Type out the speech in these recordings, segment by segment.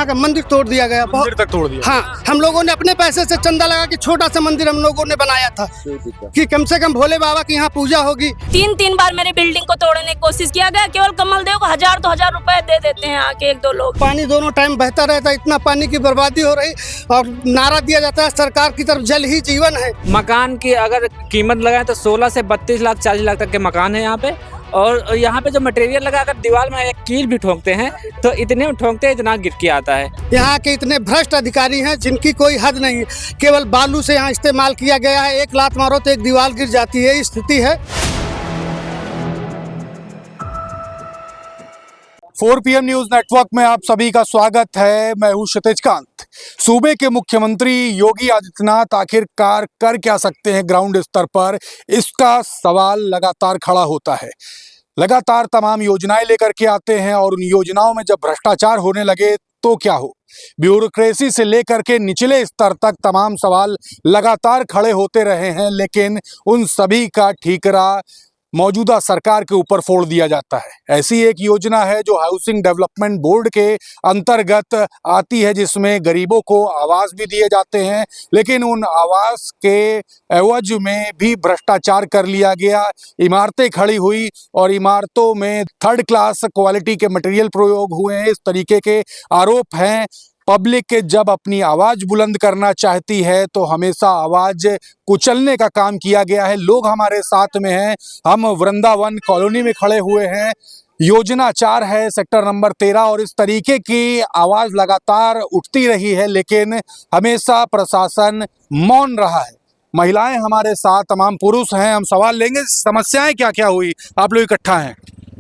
यहाँ का मंदिर तोड़ दिया गया। मंदिर तक तोड़ दिया। हाँ, हम लोगों ने अपने पैसे से चंदा लगा के छोटा सा मंदिर हम लोगों ने बनाया था कि कम से कम भोले बाबा की यहाँ पूजा होगी। 3 बार मेरी बिल्डिंग को तोड़ने की कोशिश किया गया। केवल कमल देव को 1000 रुपए दे देते हैं आके 1-2 लोग। पानी दोनों टाइम बहता रहता है, इतना पानी की बर्बादी हो रही और नारा दिया जाता है सरकार की तरफ, जल ही जीवन है। मकान की अगर कीमत लगाएं तो 16 से 32 लाख 40 लाख तक के मकान है यहाँ पे। और यहाँ पे जो मटेरियल लगा, अगर दीवार में एक कील भी ठोकते हैं तो इतने में ठोकते हैं इतना गिर के आता है। यहाँ के इतने भ्रष्ट अधिकारी हैं जिनकी कोई हद नहीं है। केवल बालू से यहाँ इस्तेमाल किया गया है, एक लात मारो तो एक दीवार गिर जाती है, स्थिति है। 4 PM न्यूज नेटवर्क में आप सभी का स्वागत है। मैं हूं क्षितिज कांत। सूबे के मुख्यमंत्री योगी आदित्यनाथ आखिरकार कर क्या सकते हैं ग्राउंड स्तर पर, इसका सवाल लगातार खड़ा होता है। लगातार तमाम योजनाएं लेकर के आते हैं और उन योजनाओं में जब भ्रष्टाचार होने लगे तो क्या हो। ब्यूरोक्रेसी से लेकर के निचले स्तर तक तमाम सवाल लगातार खड़े होते रहे हैं, लेकिन उन सभी का ठीकरा मौजूदा सरकार के ऊपर फोड़ दिया जाता है। ऐसी एक योजना है जो हाउसिंग डेवलपमेंट बोर्ड के अंतर्गत आती है, जिसमें गरीबों को आवास भी दिए जाते हैं, लेकिन उन आवास के एवज में भी भ्रष्टाचार कर लिया गया। इमारतें खड़ी हुई और इमारतों में 3rd क्लास क्वालिटी के मटेरियल प्रयोग हुए हैं, इस तरीके के आरोप हैं। पब्लिक जब अपनी आवाज बुलंद करना चाहती है तो हमेशा आवाज कुचलने का काम किया गया है। लोग हमारे साथ में हैं, हम वृंदावन कॉलोनी में खड़े हुए हैं। योजना 4 है, सेक्टर नंबर 13, और इस तरीके की आवाज लगातार उठती रही है, लेकिन हमेशा प्रशासन मौन रहा है। महिलाएं हमारे साथ, तमाम पुरुष हैं। हम सवाल लेंगे, समस्याएं क्या क्या हुई, आप लोग इकट्ठा हैं।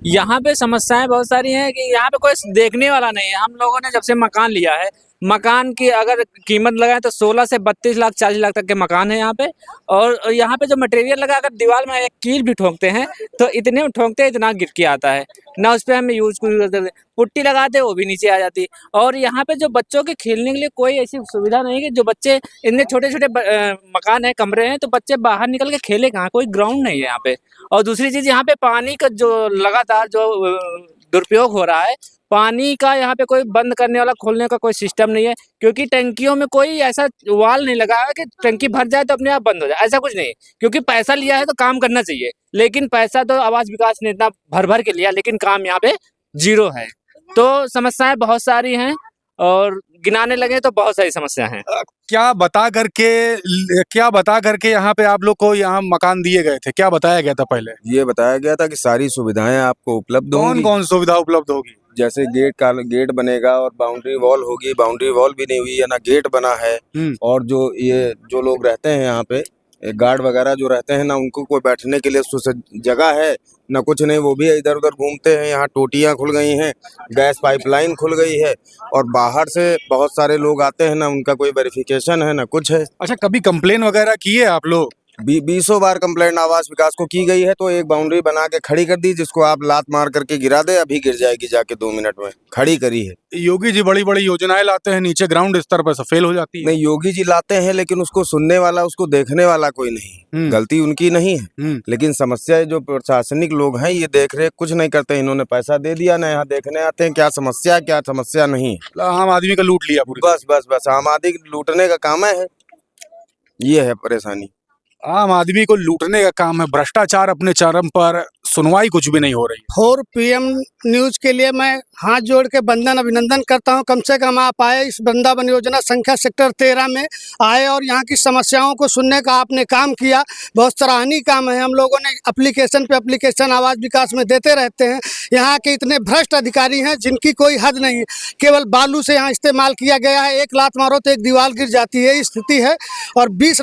यहाँ पे समस्याएं बहुत सारी हैं कि यहाँ पे कोई देखने वाला नहीं है। हम लोगों ने जब से मकान लिया है, मकान की अगर कीमत लगाएं तो 16 से 32 लाख 40 लाख तक के मकान है यहाँ पे। और यहाँ पे जो मटेरियल लगा, अगर दीवार में एक कील भी ठोकते हैं तो इतने में ठोकते हैं इतना गिर के आता है ना। उस पर हमें यूज करते, पुट्टी लगाते वो भी नीचे आ जाती। और यहाँ पे जो बच्चों के खेलने के लिए कोई ऐसी सुविधा नहीं है कि जो बच्चे, इतने छोटे छोटे मकान है, कमरे हैं, तो बच्चे बाहर निकल के खेले कहाँ, कोई ग्राउंड नहीं है यहाँ पे। और दूसरी चीज, यहाँ पे पानी का जो लगातार जो दुरुपयोग हो रहा है, पानी का यहाँ पे कोई बंद करने वाला खोलने का कोई सिस्टम नहीं है, क्योंकि टंकियों में कोई ऐसा वाल नहीं लगा है कि टंकी भर जाए तो अपने आप बंद हो जाए, ऐसा कुछ नहीं है। क्योंकि पैसा लिया है तो काम करना चाहिए, लेकिन पैसा तो आवास विकास ने इतना भर भर के लिया, लेकिन काम यहाँ पे 0 है। तो समस्याएं बहुत सारी हैं और गिनाने लगे तो बहुत सारी समस्या हैं। क्या बता करके यहाँ पे आप लोग को यहाँ मकान दिए गए थे, क्या बताया गया था पहले? ये बताया गया था कि सारी सुविधाएं आपको उपलब्ध होंगी। कौन कौन सुविधा उपलब्ध होगी? जैसे गेट बनेगा और बाउंड्री वॉल होगी। बाउंड्री वॉल भी नहीं हुई है, ना गेट बना है। और जो लोग रहते हैं यहाँ पे, गार्ड वगैरह जो रहते हैं ना, उनको कोई बैठने के लिए जगह है ना, कुछ नहीं। वो भी इधर उधर घूमते हैं। यहाँ टोटियाँ खुल गई हैं, गैस पाइपलाइन खुल गई है, और बाहर से बहुत सारे लोग आते हैं ना, उनका कोई वेरिफिकेशन है ना कुछ है। अच्छा, कभी कंप्लेन वगैरह की है आप लोग? 20 बार कंप्लेंट आवास विकास को की गई है। तो एक बाउंड्री बना के खड़ी कर दी, जिसको आप लात मार करके गिरा दे, अभी गिर जाएगी जाके 2 मिनट में। खड़ी करी है। योगी जी बड़ी बड़ी योजनाएं लाते हैं, नीचे ग्राउंड स्तर पर फेल हो जाती है। नहीं, योगी जी लाते हैं, लेकिन उसको सुनने वाला, उसको देखने वाला कोई नहीं। गलती उनकी नहीं है, लेकिन समस्या जो प्रशासनिक लोग हैं ये देख रहे, कुछ नहीं करते। इन्होंने पैसा दे दिया ना, यहाँ देखने आते हैं क्या समस्या क्या समस्या नहीं। आम आदमी का लूट लिया पूरी। बस आम आदमी लूटने का काम है, ये है परेशानी। आम आदमी को लूटने का काम है। भ्रष्टाचार अपने चरम पर, सुनवाई कुछ भी नहीं हो रही। 4 PM न्यूज के लिए मैं हाथ जोड़ के वंदन अभिनंदन करता हूं। कम से कम आप आए, इस वृंदावन योजना संख्या सेक्टर 13 में आए और यहाँ की समस्याओं को सुनने का आपने काम किया। बहुत सराहनीय काम है। हम लोगों ने एप्लीकेशन पे एप्लीकेशन आवास विकास में देते रहते हैं। यहाँ के इतने भ्रष्ट अधिकारी हैं जिनकी कोई हद नहीं है। केवल बालू से यहाँ इस्तेमाल किया गया है, एक लात मारो तो एक दीवार गिर जाती है, स्थिति है। और 20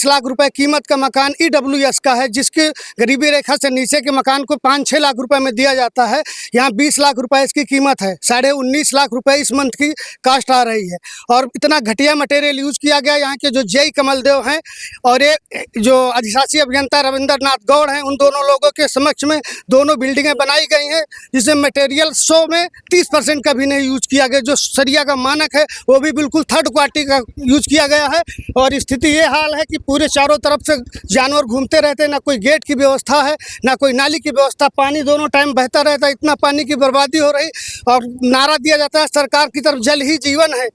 लाख रुपए कीमत का मकान EWS का है, जिसके गरीबी रेखा से नीचे के मकान को 5-6 लाख रुपए में दिया जाता है। यहाँ 20 लाख रुपए इसकी कीमत है। 19.5 लाख रुपए इस मंथ की कास्ट आ रही है। और इतना घटिया मटेरियल यूज किया गया। यहाँ के जो JE कमल देव हैं और एक जो अधिशासी अभियंता रविंद्र नाथ गौड़ हैं, उन दोनों लोगों के समक्ष में दोनों बिल्डिंगें बनाई गई हैं, जिसमें मटेरियल 100 में 30% का भी नहीं यूज किया गया। जो सरिया का मानक है वो भी बिल्कुल 3rd क्वालिटी का यूज किया गया है। और स्थिति ये हाल है कि पूरे चारों तरफ से जानवर घूमते रहते हैं, ना कोई गेट की व्यवस्था है, ना कोई नाली की व्यवस्था, पानी दोनों टाइम बहता रहता है, इतना पानी की बर्बादी हो रही और नारा दिया जाता है सरकार की तरफ जल ही जीवन है।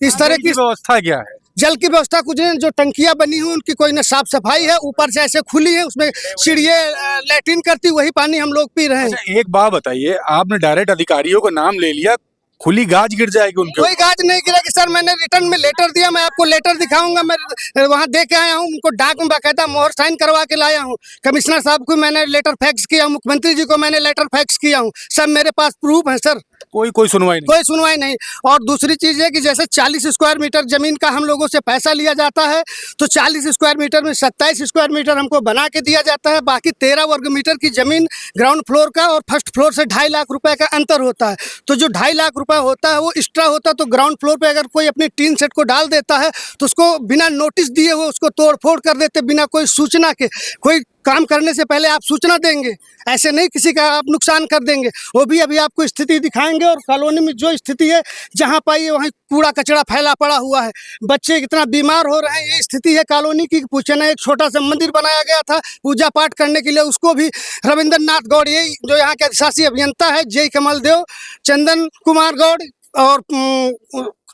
इस तरह की व्यवस्था क्या है? जल की व्यवस्था कुछ नहीं, जो टंकियां बनी हुई उनकी कोई न साफ सफाई है, ऊपर से ऐसे खुली है, उसमें सीढ़ियाँ लैट्रिन करती, वही पानी हम लोग पी रहे हैं। अच्छा, एक बात बताइए, आपने डायरेक्ट अधिकारियों का नाम ले लिया, खुली गाज गिर जाएगी उनके कोई गाज नहीं गिरेगी सर, मैंने रिटर्न में लेटर दिया, मैं आपको लेटर दिखाऊंगा, मैं वहाँ दे के आया हूँ, उनको डाक में बाकायदा मोहर साइन करवा के लाया हूँ। कमिश्नर साहब को मैंने लेटर फैक्स किया, मुख्यमंत्री जी को मैंने लेटर फैक्स किया हूँ, सब मेरे पास प्रूफ है सर। कोई सुनवाई नहीं। कोई सुनवाई नहीं। और दूसरी चीज़ है कि जैसे 40 स्क्वायर मीटर जमीन का हम लोगों से पैसा लिया जाता है, तो 40 स्क्वायर मीटर में 27 स्क्वायर मीटर हमको बना के दिया जाता है, बाकी 13 वर्ग मीटर की जमीन ग्राउंड फ्लोर का और फर्स्ट फ्लोर से 2.5 लाख रुपए का अंतर होता है। तो जो 2.5 लाख रुपए होता है वो एक्स्ट्रा होता है, तो ग्राउंड फ्लोर पे अगर कोई अपनी टीन सेट को डाल देता है तो उसको बिना नोटिस दिए हुए उसको तोड़ फोड़ कर देते, बिना कोई सूचना के। कोई काम करने से पहले आप सूचना देंगे, ऐसे नहीं किसी का आप नुकसान कर देंगे। वो भी अभी आपको स्थिति दिखाएंगे। और कॉलोनी में जो स्थिति है, जहाँ पाइए वहीं कूड़ा कचरा फैला पड़ा हुआ है, बच्चे कितना बीमार हो रहे हैं, ये स्थिति है कॉलोनी की। पूछे ना, एक छोटा सा मंदिर बनाया गया था पूजा पाठ करने के लिए, उसको भी रविंद्र नाथ गौड़, ये जो यहाँ के अधिशासी अभियंता है, जय कमल देव, चंदन कुमार गौड़ और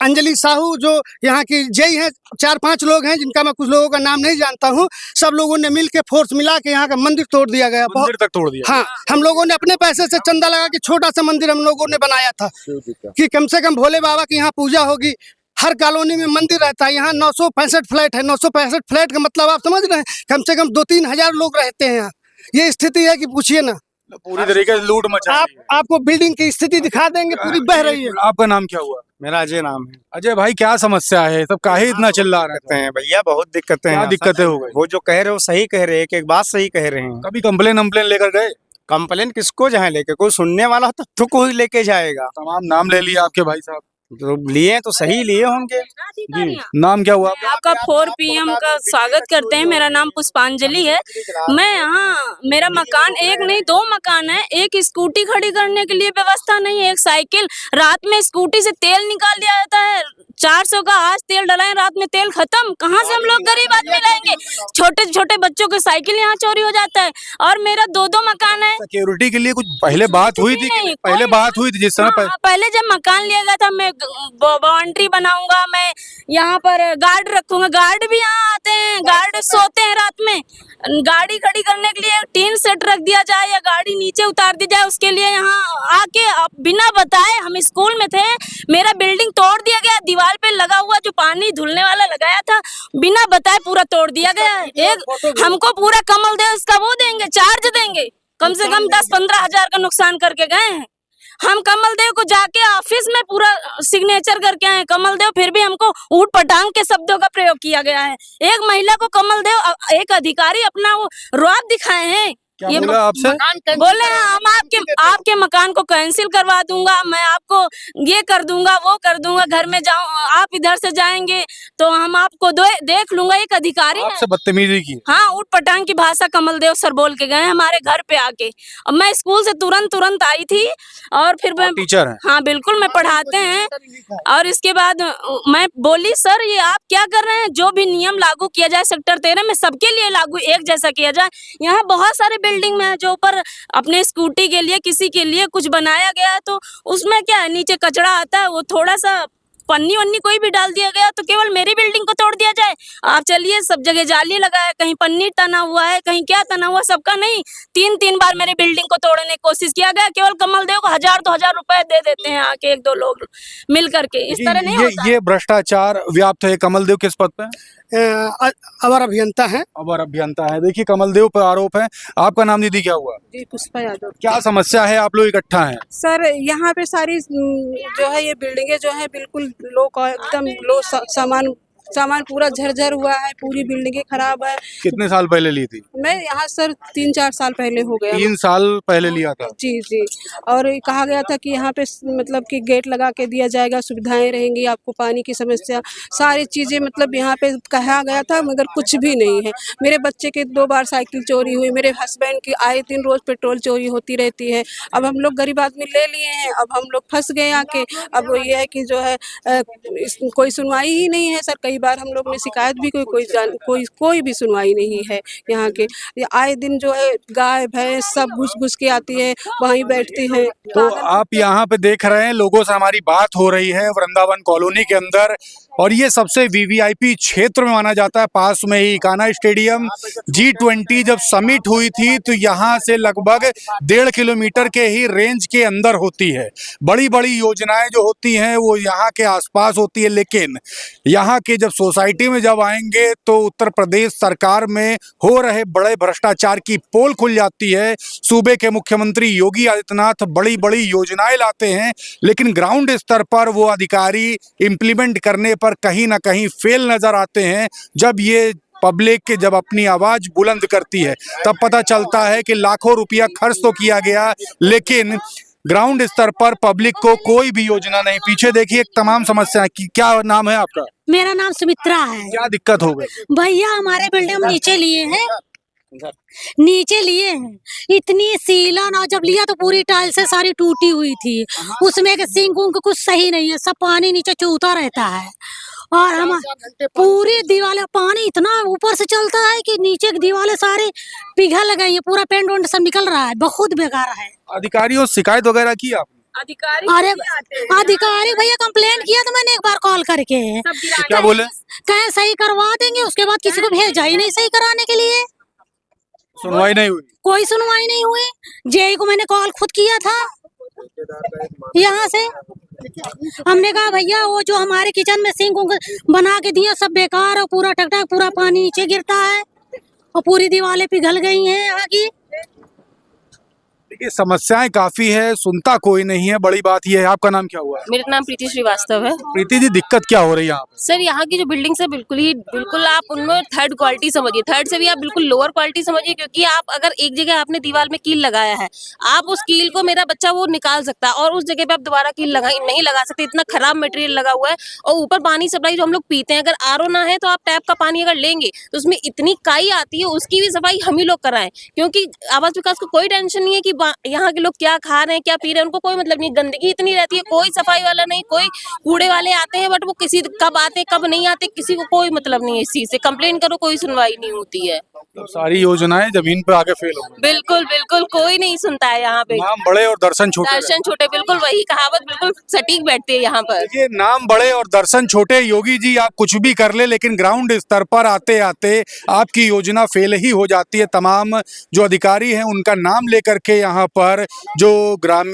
अंजलि साहू जो यहाँ की जय हैं, 4-5 लोग हैं जिनका मैं कुछ लोगों का नाम नहीं जानता हूँ, सब लोगों ने मिल के फोर्स मिला के यहाँ का मंदिर तोड़ दिया गया। मंदिर तक तोड़ दिया? हाँ, हम लोगों ने अपने पैसे से चंदा लगा के छोटा सा मंदिर हम लोगों ने बनाया था कि कम से कम भोले बाबा की यहाँ पूजा होगी। हर कॉलोनी में मंदिर रहता है। यहाँ 965 फ्लैट है, 965 फ्लैट का मतलब आप समझ रहे हैं, कम से कम 2-3 हजार लोग रहते हैं यहाँ। ये स्थिति है कि पूछिए ना, पूरी तरीके से लूट मचा रही है। आपको बिल्डिंग की स्थिति दिखा देंगे, पूरी बह रही है। आपका नाम क्या हुआ? मेरा अजय नाम है। अजय भाई, क्या समस्या है? सब काहे इतना चिल्ला रहे कहते हैं भैया, बहुत दिक्कतें क्या हैं। दिक्कतें हो गई? वो जो कह रहे हो सही कह रहे हैं, एक बात सही कह रहे हैं। कभी कंप्लेन लेकर गए? कंप्लेन किसको जाए लेके, कोई सुनने वाला हो तो कोई लेके जाएगा। तमाम नाम ले लिया आपके भाई साहब, तो लिए तो सही लिए होंगे। नाम क्या हुआ? आपका 4 PM का स्वागत करते हैं। मेरा नाम पुष्पांजलि है। मैं यहाँ, मेरा मकान एक नहीं 2 मकान है। एक स्कूटी खड़ी करने के लिए व्यवस्था नहीं है, एक साइकिल। रात में स्कूटी से तेल निकाल लिया जाता है, 400 का आज तेल डलाए, रात में तेल खत्म। कहाँ से हम लोग गरीब आदमी लाएंगे? छोटे छोटे बच्चों के साइकिल यहाँ चोरी हो जाता है। और मेरा 2 मकान है। सिक्योरिटी के लिए कुछ पहले बात हुई थी? पहले बात हुई थी जिस समय पहले जब मकान लिया गया था, मैं बाउंड्री बनाऊंगा, मैं यहाँ पर गार्ड रखूंगा। गार्ड भी यहाँ आते हैं, गार्ड सोते हैं रात में। गाड़ी खड़ी करने के लिए टीन सेट रख दिया जाए या गाड़ी नीचे उतार दी जाए, उसके लिए यहाँ आके बिना बताए, हम स्कूल में थे, मेरा बिल्डिंग तोड़ दिया गया। दीवार पे लगा हुआ जो पानी धुलने वाला लगाया था, बिना बताए पूरा तोड़ दिया गया। एक हमको पूरा कमल देव इसका वो देंगे, चार्ज देंगे, कम से कम 10-15 हजार का नुकसान करके गए हैं। हम कमल देव को जाके ऑफिस में पूरा सिग्नेचर करके आए कमल देव, फिर भी हमको ऊट पटांग के शब्दों का प्रयोग किया गया है। एक महिला को कमल देव, एक अधिकारी अपना वो रुआब दिखाए हैं। ये बोला आपसे? बोले हम आपके मकान को कैंसिल करवा दूंगा, मैं आपको ये कर दूंगा, वो कर दूंगा, घर में जाऊं, आप इधर से जाएंगे तो हम आपको देख लूंगा। एक अधिकारी आपसे बदतमीजी की? हाँ, ऊट पटांग की भाषा कमल देव सर बोल के गए हमारे घर पे आके। अब मैं स्कूल से तुरंत आई थी और फिर मैं टीचर है? हाँ बिल्कुल, मैं पढ़ाते हैं। और इसके बाद मैं बोली, सर ये आप क्या कर रहे हैं? जो भी नियम लागू किया जाए सेक्टर 13 में, सबके लिए लागू एक जैसा किया जाए। यहाँ बहुत सारे बिल्डिंग में है जो ऊपर अपने स्कूटी के लिए, किसी के लिए कुछ बनाया गया है, तो उसमें क्या है, नीचे कचरा आता है, वो थोड़ा सा पन्नी वन्नी कोई भी डाल दिया गया तो केवल मेरी बिल्डिंग को तोड़ दिया जाए। आप चलिए, सब जगह जाली लगा है, कहीं पन्नी तना हुआ है, कहीं क्या तना हुआ, सबका नहीं। 3 बार मेरी बिल्डिंग को तोड़ने की कोशिश किया गया। केवल कमल देव को 1000-2000 रुपए दे देते हैं आके 1-2 लोग मिल करके। इस तरह नहीं होता। ये भ्रष्टाचार व्याप्त है। कमल देव किस पद पे? अवर अभियंता है। अवर अभियंता है। देखिए, कमल देव पर आरोप है। आपका नाम दीदी क्या हुआ? जी, पुष्पा यादव। क्या समस्या है? आप लोग इकट्ठा हैं? सर, यहाँ पे सारी जो है ये बिल्डिंगें जो है बिल्कुल लो, एकदम लो, सामान पूरा झरझर हुआ है, पूरी बिल्डिंगें खराब है। कितने साल पहले ली थी? मैं यहाँ सर 3-4 साल पहले हो गया। 3 साल पहले लिया था? जी। और कहा गया था कि यहाँ पे मतलब कि गेट लगा के दिया जाएगा, सुविधाएं रहेंगी, आपको पानी की समस्या, सारी चीज़ें मतलब यहाँ पे कहा गया था, मगर कुछ भी नहीं है। मेरे बच्चे के 2 बार साइकिल चोरी हुई, मेरे हस्बैंड की आए दिन रोज पेट्रोल चोरी होती रहती है। अब हम लोग गरीब आदमी ले लिए हैं, अब हम लोग फंस गए आके। अब ये है कि जो है कोई सुनवाई ही नहीं है सर। कई कई बार हम लोग ने शिकायत भी कोई भी सुनवाई नहीं है यहाँ के। ये आए दिन जो है गाय भैंस सब घुस के आती है, वहीं बैठती है। तो आप यहाँ पे देख रहे हैं, लोगों से हमारी बात हो रही है वृंदावन कॉलोनी के अंदर, और ये सबसे वीवीआईपी क्षेत्र में माना जाता है। पास में ही कान्हा स्टेडियम, G20 जब समिट हुई थी तो यहाँ से लगभग 1.5 किलोमीटर के ही रेंज के अंदर होती है। बड़ी बड़ी योजनाएं जो होती हैं वो यहाँ के आसपास होती है, लेकिन यहाँ के जब सोसाइटी में जब आएंगे तो उत्तर प्रदेश सरकार में हो रहे बड़े भ्रष्टाचार की पोल खुल जाती है। सूबे के मुख्यमंत्री योगी आदित्यनाथ बड़ी बड़ी योजनाएं लाते हैं, लेकिन ग्राउंड स्तर पर वो अधिकारी इम्प्लीमेंट करने पर कहीं ना कहीं फेल नजर आते हैं। जब ये पब्लिक के जब अपनी आवाज बुलंद करती है तब पता चलता है कि लाखों रुपया खर्च तो किया गया, लेकिन ग्राउंड स्तर पर पब्लिक को कोई भी योजना नहीं। पीछे देखिए तमाम समस्याएं की। क्या नाम है आपका? मेरा नाम सुमित्रा है। क्या दिक्कत हो गई? भैया हमारे बिल्डिंग नीचे लिए हैं, इतनी सीलन, और जब लिया तो पूरी टाइल से सारी टूटी हुई थी। उसमें के सिंक उंक कुछ सही नहीं है, सब पानी नीचे चूता रहता है, और हम पूरी दीवारें पानी इतना ऊपर से चलता है कि नीचे की दीवारें सारी पिघल गई है, पूरा पेंट वेंट सब निकल रहा है, बहुत बेकार है। अधिकारियों से शिकायत वगैरह की आपने? अरे अधिकारी भैया कंप्लेंट किया था मैंने एक बार कॉल करके, क्या बोले? कहे सही करवा देंगे, उसके बाद किसी को भेजा ही नहीं सही कराने के लिए। सुनवाई नहीं हुई? कोई सुनवाई नहीं हुई। जेई को मैंने कॉल खुद किया था यहाँ से। हमने कहा भैया वो जो हमारे किचन में सिंक बना के दिया सब बेकार, और पूरा टकटक पूरा पानी नीचे गिरता है, और पूरी दीवारें पिघल गई हैं यहाँ की। देखिए समस्याएं काफी है, सुनता कोई नहीं है। बड़ी बात यह है। आपका नाम क्या हुआ? मेरा नाम प्रीति श्रीवास्तव है। प्रीति जी, दिक्कत क्या हो रही है यहाँ पे? सर यहाँ की जो बिल्डिंग्स है बिल्कुल आप उनमें थर्ड क्वालिटी समझिए, थर्ड से भी आप बिल्कुल लोअर क्वालिटी समझिए, क्योंकि आप अगर एक जगह आपने दीवार में कील लगाया है, आप उस कील को मेरा बच्चा वो निकाल सकता है, और उस जगह पे आप दोबारा कील नहीं लगा सकते। इतना खराब मटेरियल लगा हुआ है, और ऊपर पानी सप्लाई जो हम लोग पीते हैं, अगर आरओ ना है तो आप टैप का पानी अगर लेंगे तो उसमें इतनी काई आती है, उसकी भी सफाई हम ही लोग कराएं, क्योंकि आवास विकास को कोई टेंशन नहीं है कि यहाँ के लोग क्या खा रहे हैं क्या पी रहे हैं, उनको कोई मतलब नहीं। गंदगी इतनी रहती है, कोई सफाई वाला नहीं, कोई कूड़े वाले आते हैं, बट वो किसी कब आते कब नहीं आते किसी को कोई मतलब नहीं है। इस चीज से कंप्लेन करो कोई सुनवाई नहीं होती है। तो सारी योजनाएं जमीन पे आके फेल हो गई। बिल्कुल बिल्कुल कोई नहीं सुनता है यहाँ पे। नाम बड़े और दर्शन छोटे। दर्शन छोटे, बिल्कुल वही कहावत बिल्कुल सटीक बैठती है यहाँ पर। देखिए नाम बड़े और दर्शन छोटे। योगी जी आप कुछ भी कर ले, लेकिन ग्राउंड स्तर पर आते आते आपकी योजना फेल ही हो जाती है। तमाम जो अधिकारी हैं उनका नाम लेकर के यहाँ पर जो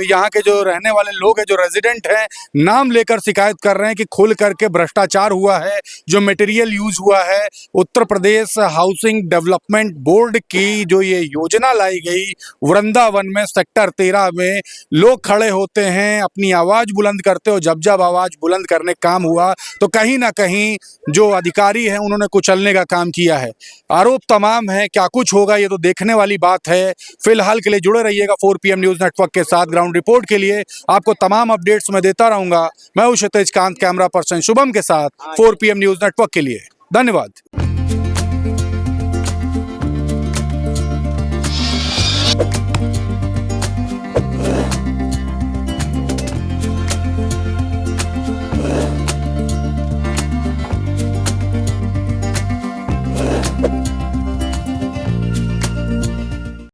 यहाँ के जो रहने वाले लोग हैं, जो रेजिडेंट हैं, नाम लेकर शिकायत कर रहे हैं कि खुल करके भ्रष्टाचार हुआ है, जो मटेरियल यूज हुआ है। Uttar Pradesh housing development board की जो ये योजना लाई गई वृंदावन में सेक्टर 13 में, लोग खड़े होते हैं, अपनी आवाज बुलंद करते हो। जब जब आवाज बुलंद करने काम हुआ तो कहीं ना कहीं जो अधिकारी हैं उन्होंने कुचलने का काम किया है। आरोप तमाम है, क्या कुछ होगा ये तो देखने वाली बात है। फिलहाल के लिए जुड़े रहिएगा 4 PM न्यूज नेटवर्क के साथ। ग्राउंड रिपोर्ट के लिए आपको तमाम अपडेट्स मैं देता रहूंगा। मैं हूं क्षितिज कांत, कैमरा पर्सन शुभम के साथ 4 PM न्यूज नेटवर्क के लिए। धन्यवाद।